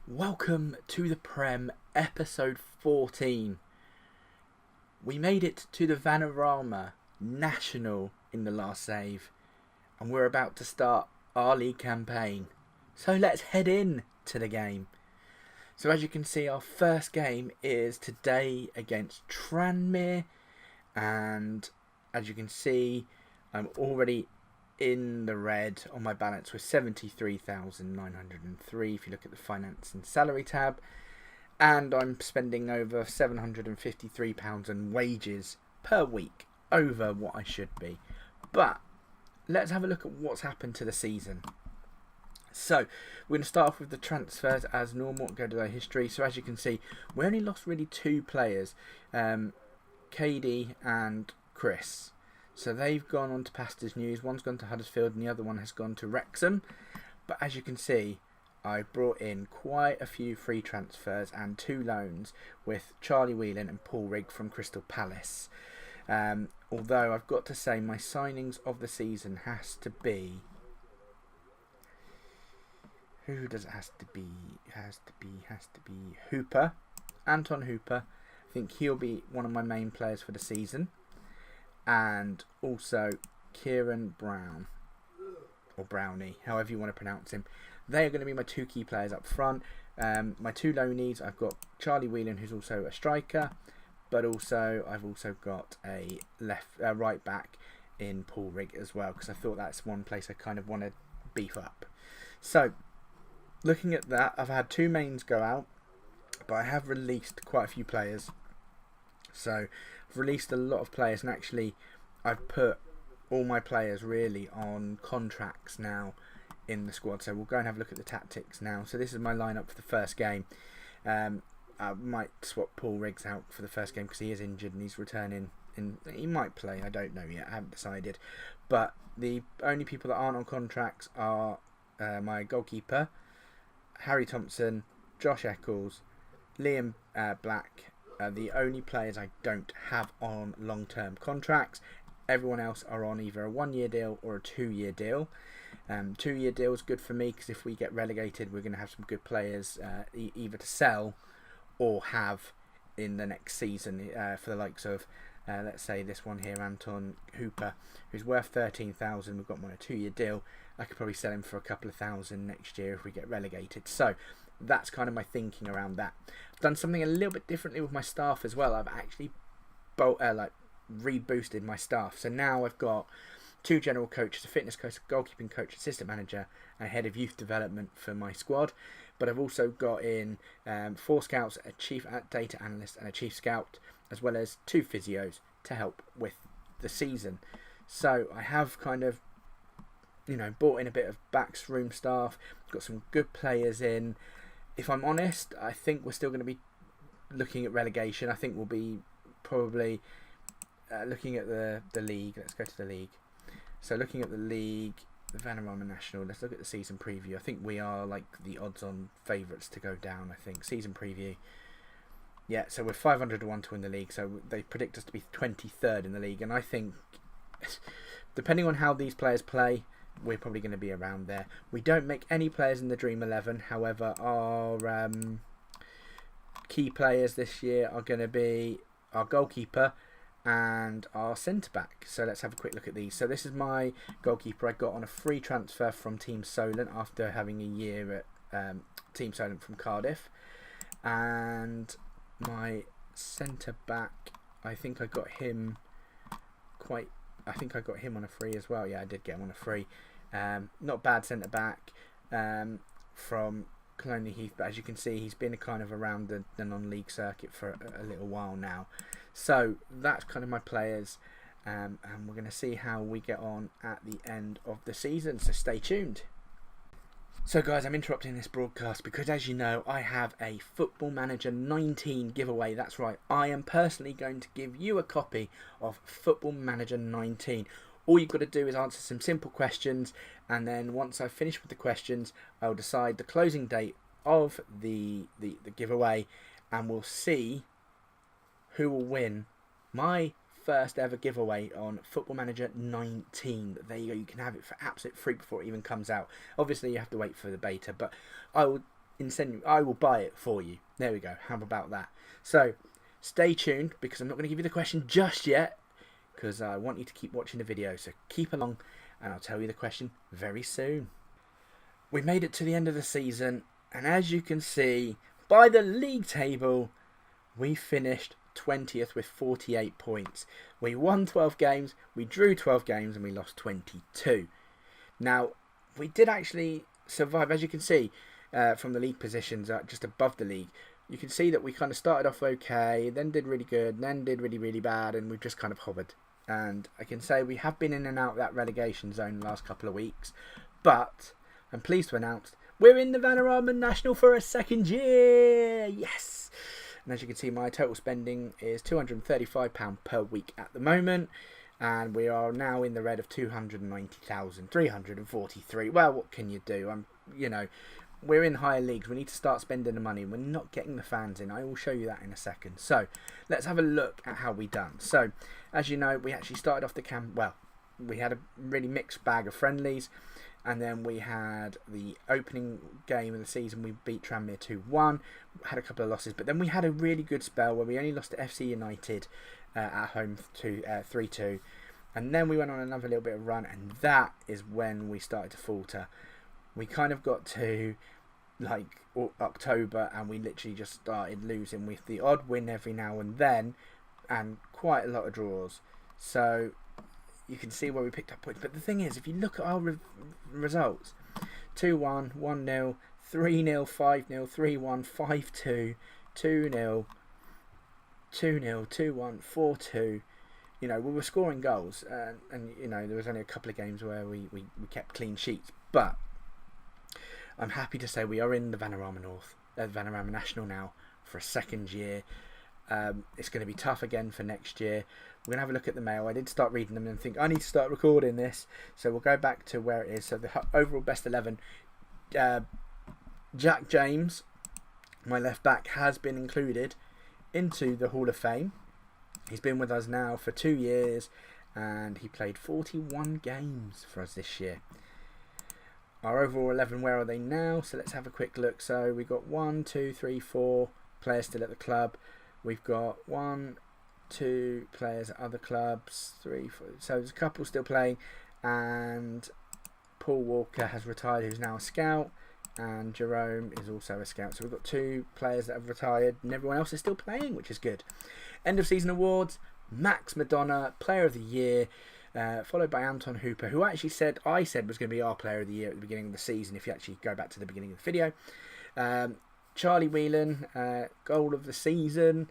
Welcome to the Prem, episode 14. We made it to the Vanarama National in the last save, and we're about to start our league campaign. So let's head in to the game. So as you can see, our first game is today against Tranmere, and as you can see, I'm already in the red on my balance with 73,903 if you look at the finance and salary tab, and I'm spending over £753 on wages per week, over what I should be. But let's have a look at what's happened to the season. So we're going to start off with the transfers as normal, go to their history. So as you can see, we only lost really two players, KD and Chris. So they've gone on to Pastors News. One's gone to Huddersfield and the other one has gone to Wrexham. But as you can see, I brought in quite a few free transfers and two loans with Charlie Whelan and Paul Rigg from Crystal Palace. Although I've got to say my signings of the season has to be... Who does it has to be? Has to be Hooper. Anton Hooper. I think he'll be one of my main players for the season. And also Kieran Brown, or Brownie, however you want to pronounce him. They are going to be my two key players up front. My two loanees, I've got Charlie Whelan, who's also a striker, but also I've also got a right back in Paul Rigg as well, because I thought that's one place I kind of want to beef up. So looking at that, I've had two mains go out, but I have released quite a few players. So I've released a lot of players, and actually I've put all my players really on contracts now in the squad. So we'll go and have a look at the tactics now. So this is my lineup for the first game. I might swap Paul Riggs out for the first game because he is injured and he's returning. He might play, I don't know yet, I haven't decided. But the only people that aren't on contracts are my goalkeeper, Harry Thompson, Josh Eccles, Liam Black. The only players I don't have on long-term contracts. Everyone else are on either a 1-year deal or a 2-year deal. 2-year deal is good for me because if we get relegated, we're going to have some good players either to sell or have in the next season for the likes of, let's say this one here, Anton Hooper, who's worth 13,000. We've got him on a 2-year deal. I could probably sell him for a couple of thousand next year if we get relegated. So that's kind of my thinking around that. I've done something a little bit differently with my staff as well. I've actually reboosted my staff. So now I've got two general coaches, a fitness coach, a goalkeeping coach, assistant manager, and a head of youth development for my squad. But I've also got in 4 scouts, a chief data analyst, and a chief scout, as well as 2 physios to help with the season. So I have kind of, brought in a bit of backroom staff, got some good players in. If I'm honest, I think we're still going to be looking at relegation. I think we'll be probably looking at the league. Let's go to the league. So looking at the league, the Vanarama National, let's look at the season preview. I think we are like the odds-on favourites to go down, I think. Season preview. Yeah, so we're 500 to 1 to win the league. So they predict us to be 23rd in the league. And I think, depending on how these players play, we're probably going to be around there. We don't make any players in the Dream 11. However, our key players this year are going to be our goalkeeper and our centre-back. So let's have a quick look at these. So this is my goalkeeper I got on a free transfer from Team Solent after having a year at Team Solent from Cardiff. And my centre-back, I think I got him on a free as well. Yeah, I did get him on a free. Not bad centre back from Colonial Heath, but as you can see, he's been kind of around the non-league circuit for a little while now. So that's kind of my players, and we're going to see how we get on at the end of the season. So stay tuned. So guys, I'm interrupting this broadcast because, as you know, I have a Football Manager 19 giveaway. That's right, I am personally going to give you a copy of Football Manager 19. All you've got to do is answer some simple questions, and then once I've finished with the questions, I'll decide the closing date of the giveaway, and we'll see who will win my first ever giveaway on Football Manager 19. There you go, you can have it for absolute free before it even comes out. Obviously you have to wait for the beta, but I will I will buy it for you. There we go. How about that? So stay tuned, because I'm not going to give you the question just yet, because I want you to keep watching the video. So keep along and I'll tell you the question very soon. We made it to the end of the season, and as you can see by the league table, we finished 20th with 48 points. We won 12 games, we drew 12 games, and we lost 22. Now, we did actually survive, as you can see, from the league positions just above the league. You can see that we kind of started off okay, then did really good, then did really, really bad, and we've just kind of hovered. And I can say we have been in and out of that relegation zone the last couple of weeks, but I'm pleased to announce we're in the Vanarama National for a second year. Yes! And as you can see, my total spending is £235 per week at the moment, and we are now in the red of 290,343. Well, what can you do? We're in higher leagues. We need to start spending the money. We're not getting the fans in. I will show you that in a second. So let's have a look at how we done. So as you know, we actually started off the we had a really mixed bag of friendlies, and then we had the opening game of the season. We beat Tranmere 2-1. Had a couple of losses, but then we had a really good spell where we only lost to FC United at home to 3-2, and then we went on another little bit of run, and that is when we started to falter. We kind of got to October, and we literally just started losing, with the odd win every now and then, and quite a lot of draws. So you can see where we picked up points. But the thing is, if you look at our results, 2-1, 1-0, 3-0, 5-0, 3-1, 5-2, 2-0, 2-0, 2-1, 4-2. We were scoring goals, and there was only a couple of games where we kept clean sheets. But I'm happy to say we are in the Vanarama Vanarama National now for a second year. It's going to be tough again for next year. We're going to have a look at the mail. I did start reading them and think I need to start recording this. So we'll go back to where it is. So the overall best 11. Jack James, my left back, has been included into the Hall of Fame. He's been with us now for 2 years, and he played 41 games for us this year. Our overall 11, where are they now? So let's have a quick look. So we've got 1, 2, 3, 4 players still at the club. We've got 1, 2 players at other clubs, 3, 4. So there's a couple still playing, and Paul Walker has retired, who's now a scout, and Jerome is also a scout. So we've got 2 players that have retired, and everyone else is still playing, which is good. End of season awards: Max Madonna, Player of the Year, followed by Anton Hooper, who I said was going to be our Player of the Year at the beginning of the season, if you actually go back to the beginning of the video. Charlie Whelan, goal of the season.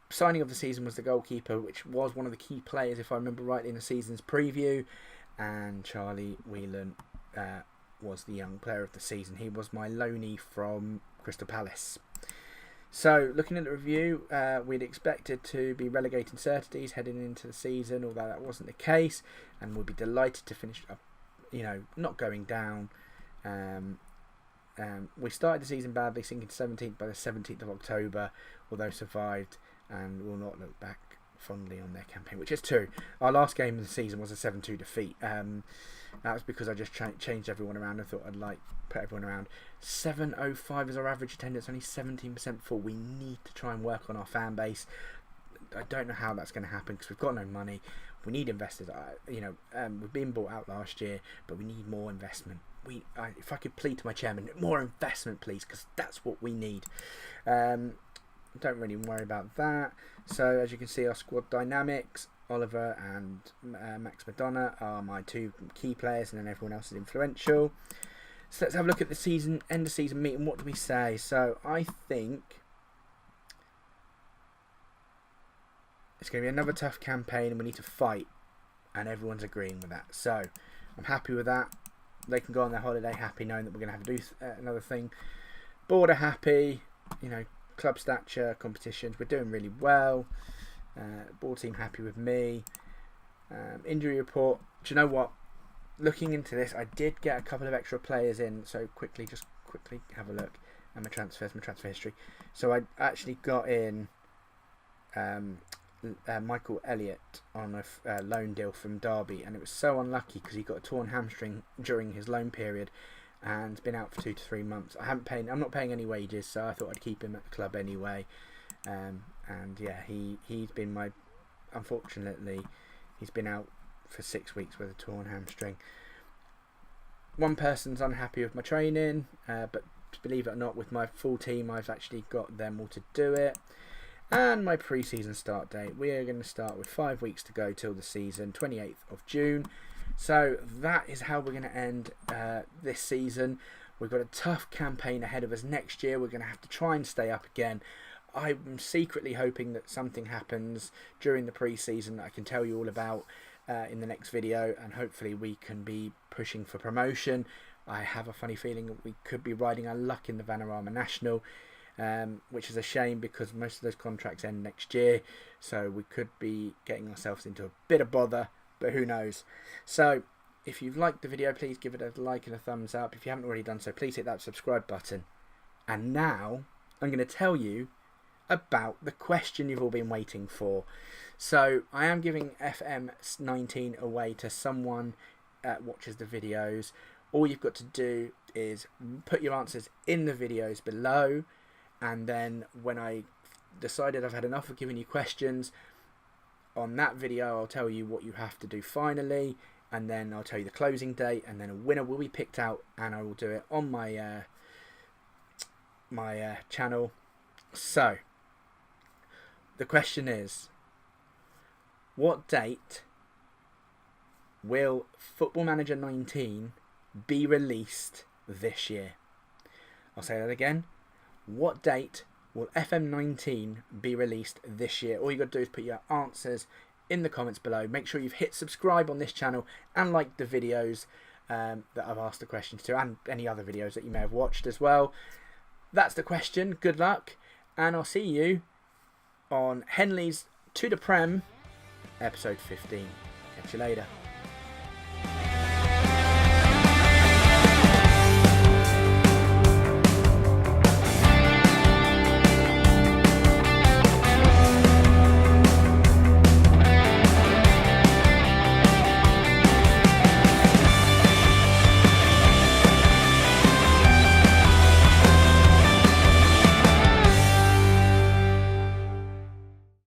Signing of the season was the goalkeeper, which was one of the key players, if I remember rightly, in the season's preview. And Charlie Whelan was the young player of the season. He was my loanee from Crystal Palace. So, looking at the review, we'd expected to be relegating certainties heading into the season, although that wasn't the case, and we'd be delighted to finish up, not going down. We started the season badly, sinking 17th by the 17th of October, although survived, and will not look back fondly on their campaign, which is true. Our last game of the season was a 7-2 defeat. That was because I just changed everyone around. I thought I'd put everyone around. 705 is our average attendance, only 17% full. We need to try and work on our fan base. I don't know how that's going to happen because we've got no money. We need investors. We've been bought out last year, but we need more investment. If I could plead to my chairman, more investment, please, because that's what we need. Don't really worry about that. So as you can see, our squad dynamics: Oliver and Max Madonna are my 2 key players, and then everyone else is influential. So let's have a look at the end of season meeting. What do we say? So I think it's going to be another tough campaign, and we need to fight, and everyone's agreeing with that. So I'm happy with that. They can go on their holiday happy, knowing that we're going to have to do another thing. Board are happy. Club stature, competitions, we're doing really well. Board team happy with me. Injury report. Do you know what? Looking into this, I did get a couple of extra players in. So quickly have a look at my transfer history. So I actually got in Michael Elliott on a loan deal from Derby, and it was so unlucky because he got a torn hamstring during his loan period, and it's been out for 2 to 3 months. I'm not paying any wages, so I thought I'd keep him at the club anyway. And yeah, he's been unfortunately, he's been out for 6 weeks with a torn hamstring. One person's unhappy with my training, but believe it or not, with my full team, I've actually got them all to do it. And my pre-season start date, we are going to start with 5 weeks to go till the season, 28th of June. So that is how we're going to end this season. We've got a tough campaign ahead of us next year. We're going to have to try and stay up again. I'm secretly hoping that something happens during the pre-season that I can tell you all about in the next video, and hopefully we can be pushing for promotion. I have a funny feeling that we could be riding our luck in the Vanarama National, which is a shame because most of those contracts end next year, so we could be getting ourselves into a bit of bother, but who knows. So if you've liked the video, please give it a like and a thumbs up. If you haven't already done so, please hit that subscribe button. And now I'm going to tell you about the question you've all been waiting for. So I am giving FM18 away to someone that watches the videos. All you've got to do is put your answers in the videos below, and then when I decided I've had enough of giving you questions, on that video I'll tell you what you have to do finally, and then I'll tell you the closing date, and then a winner will be picked out, and I will do it on my channel. So the question is, what date will Football Manager 19 be released this year? I'll say that again. What date will FM19 be released this year? All you got to do is put your answers in the comments below. Make sure you've hit subscribe on this channel and like the videos that I've asked the questions to, and any other videos that you may have watched as well. That's the question. Good luck, and I'll see you on Henley's To The Prem episode 15. Catch you later.